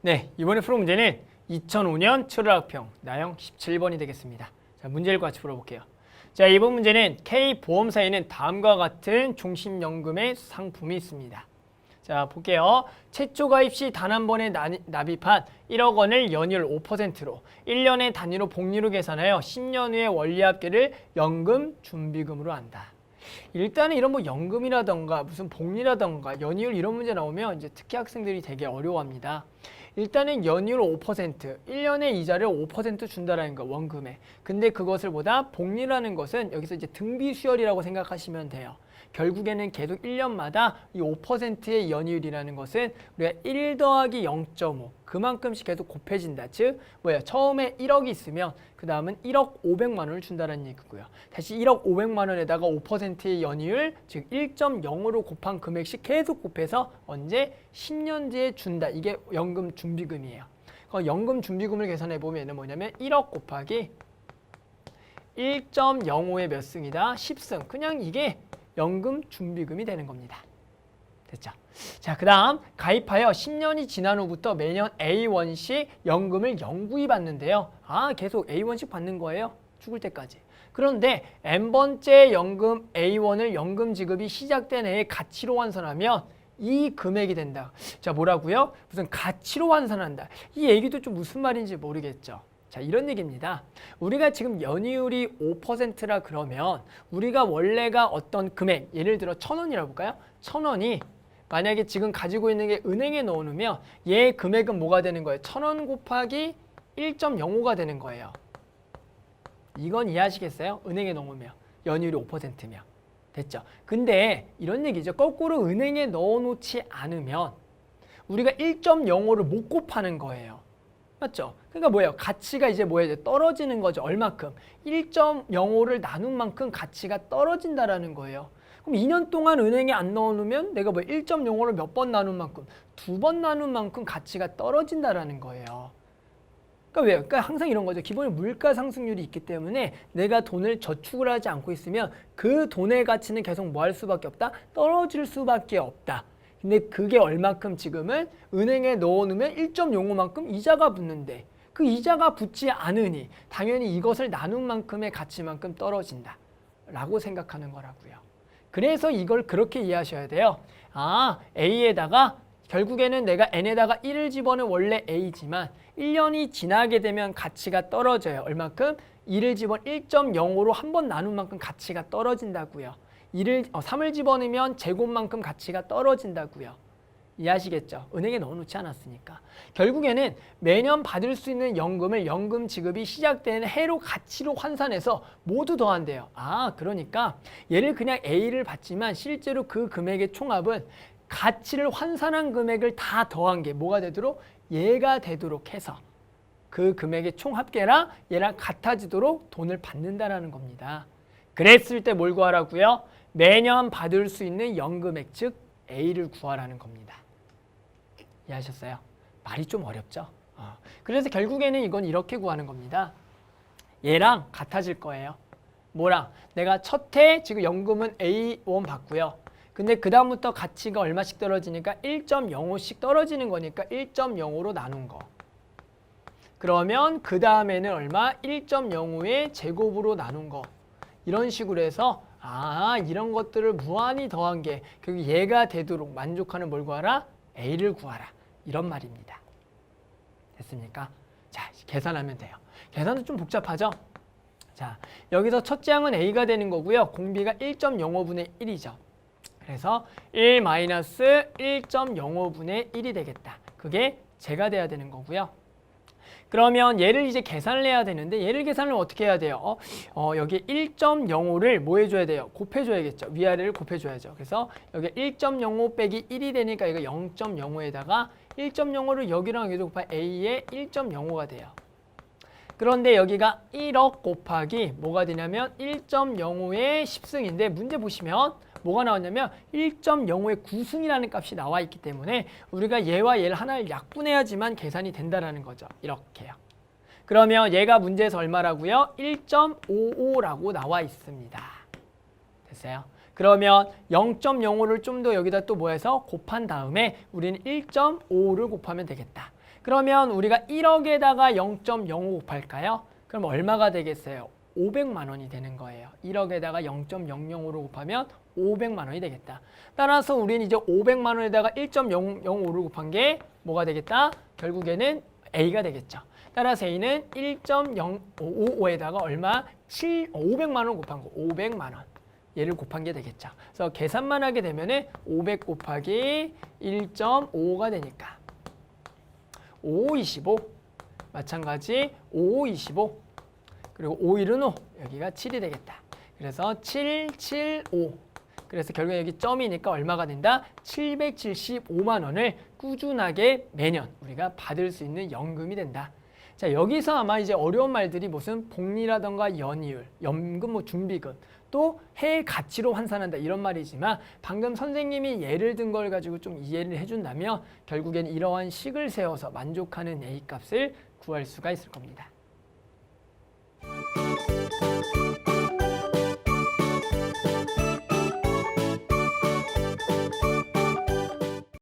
네, 이번에 풀어 문제는 2005년 7월 학평 나형 17번이 되겠습니다. 자, 문제를 같이 풀어볼게요. 자, 이번 문제는 K보험사에는 다음과 같은 종신연금의 상품이 있습니다. 자, 볼게요. 최초 가입 시 단 한 번에 납입한 1억 원을 연율 5%로 1년의 단위로 복리로 계산하여 10년 후에 원리합계를 연금 준비금으로 한다. 일단은 이런 뭐 연금이라던가 무슨 복리라던가 연이율 이런 문제 나오면 이제 특히 학생들이 되게 어려워합니다. 일단은 연이율 5%, 1년의 이자를 5% 준다라는 거 원금에. 근데 그것을 보다 복리라는 것은 여기서 이제 등비 수열이라고 생각하시면 돼요. 결국에는 계속 1년마다 이 5%의 연이율이라는 것은 우리가 1 더하기 0.5 그만큼씩 계속 곱해진다. 즉 처음에 1억이 있으면 그 다음은 1억 500만 원을 준다는 얘기고요. 다시 1억 500만 원에다가 5%의 연이율 즉 1.0으로 곱한 금액씩 계속 곱해서 언제 10년 뒤에 준다. 이게 연금 준비금이에요. 연금 준비금을 계산해 보면 얘는 뭐냐면 1억 곱하기 1.05의 몇 승이다? 10승. 그냥 이게 연금 준비금이 되는 겁니다. 됐죠? 자, 그 다음 가입하여 10년이 지난 후부터 매년 A1씩 연금을 영구히 받는데요. 계속 A1씩 받는 거예요. 죽을 때까지. 그런데 N번째 연금 A1을 연금 지급이 시작된 해에 가치로 환산하면 이 금액이 된다. 자, 뭐라고요? 무슨 가치로 환산한다. 이 얘기도 좀 무슨 말인지 모르겠죠. 자, 이런 얘기입니다. 우리가 지금 연이율이 5%라 그러면 우리가 원래가 어떤 금액, 예를 들어 1,000원이라고 볼까요? 1,000원이 만약에 지금 가지고 있는 게 은행에 넣어놓으면 얘 금액은 뭐가 되는 거예요? 1,000원 곱하기 1.05가 되는 거예요. 이건 이해하시겠어요? 은행에 넣으면 연이율이 5%면. 됐죠? 근데 이런 얘기죠. 거꾸로 은행에 넣어놓지 않으면 우리가 1.05를 못 곱하는 거예요. 맞죠? 그러니까 뭐예요? 가치가 이제 뭐예요? 떨어지는 거죠. 얼마큼? 1.05를 나눈 만큼 가치가 떨어진다라는 거예요. 그럼 2년 동안 은행에 안 넣어놓으면 내가 1.05를 몇 번 나눈 만큼 2번 나눈 만큼 가치가 떨어진다라는 거예요. 그러니까 왜요? 그러니까 항상 이런 거죠. 기본에 물가 상승률이 있기 때문에 내가 돈을 저축을 하지 않고 있으면 그 돈의 가치는 계속 뭐 할 수밖에 없다? 떨어질 수밖에 없다. 근데 그게 얼마큼 지금은 은행에 넣어놓으면 1.05만큼 이자가 붙는데 그 이자가 붙지 않으니 당연히 이것을 나눈 만큼의 가치만큼 떨어진다 라고 생각하는 거라고요. 그래서 이걸 그렇게 이해하셔야 돼요. A에다가 결국에는 내가 N에다가 1을 집어넣은 원래 A지만 1년이 지나게 되면 가치가 떨어져요. 얼마큼? 1을 집어넣은 1.05로 한 번 나눈 만큼 가치가 떨어진다고요. 3을 집어넣으면 제곱만큼 가치가 떨어진다고요. 이해하시겠죠? 은행에 넣어놓지 않았으니까. 결국에는 매년 받을 수 있는 연금을 연금 지급이 시작되는 해로 가치로 환산해서 모두 더한대요. 그러니까 얘를 그냥 A를 받지만 실제로 그 금액의 총합은 가치를 환산한 금액을 다 더한 게 뭐가 되도록? 얘가 되도록 해서 그 금액의 총합계랑 얘랑 같아지도록 돈을 받는다라는 겁니다. 그랬을 때 뭘 구하라고요? 매년 받을 수 있는 연금액 즉 A를 구하라는 겁니다. 이해하셨어요? 말이 좀 어렵죠? 그래서 결국에는 이건 이렇게 구하는 겁니다. 얘랑 같아질 거예요. 뭐랑? 내가 첫 해 지금 연금은 A1 받고요. 근데 그 다음부터 가치가 얼마씩 떨어지니까 1.05씩 떨어지는 거니까 1.05로 나눈 거. 그러면 그 다음에는 얼마? 1.05의 제곱으로 나눈 거. 이런 식으로 해서 이런 것들을 무한히 더한 게 결국 얘가 되도록 만족하는 뭘 구하라? A를 구하라. 이런 말입니다. 됐습니까? 자, 계산하면 돼요. 계산은 좀 복잡하죠? 자, 여기서 첫째 항은 A가 되는 거고요. 공비가 1.05분의 1이죠. 그래서 1-1.05분의 1이 되겠다. 그게 제가 돼야 되는 거고요. 그러면 얘를 이제 계산을 해야 되는데 얘를 계산을 어떻게 해야 돼요? 여기 1.05를 뭐 해줘야 돼요? 곱해줘야겠죠. 위아래를 곱해줘야죠. 그래서 여기 1.05 빼기 1이 되니까 이거 0.05에다가 1.05를 여기랑 여기도 곱하 A의 1.05가 돼요. 그런데 여기가 1억 곱하기 뭐가 되냐면 1.05의 10승인데 문제 보시면 뭐가 나왔냐면 1.05의 9승이라는 값이 나와 있기 때문에 우리가 얘와 얘를 하나를 약분해야지만 계산이 된다는 거죠. 이렇게요. 그러면 얘가 문제에서 얼마라고요? 1.55라고 나와 있습니다. 됐어요? 그러면 0.05를 좀 더 여기다 또 뭐 해서 곱한 다음에 우리는 1.5를 곱하면 되겠다. 그러면 우리가 1억에다가 0.05 곱할까요? 그럼 얼마가 되겠어요? 500만 원이 되는 거예요. 1억에다가 0.005를 곱하면 500만 원이 되겠다. 따라서 우리는 이제 500만 원에다가 1.005를 곱한 게 뭐가 되겠다? 결국에는 A가 되겠죠. 따라서 A는 1.055에다가 얼마? 500만 원 곱한 거. 500만 원. 얘를 곱한 게 되겠죠. 그래서 계산만 하게 되면은 500 곱하기 1.55가 되니까 5, 25. 마찬가지 5, 25. 그리고 5일은 5. 여기가 7이 되겠다. 그래서 7, 7, 5. 그래서 결국에 여기 점이니까 얼마가 된다? 775만 원을 꾸준하게 매년 우리가 받을 수 있는 연금이 된다. 자, 여기서 아마 이제 어려운 말들이 무슨 복리라던가 연이율, 연금 뭐 준비금, 또 해의 가치로 환산한다 이런 말이지만 방금 선생님이 예를 든 걸 가지고 좀 이해를 해준다면 결국엔 이러한 식을 세워서 만족하는 A값을 구할 수가 있을 겁니다.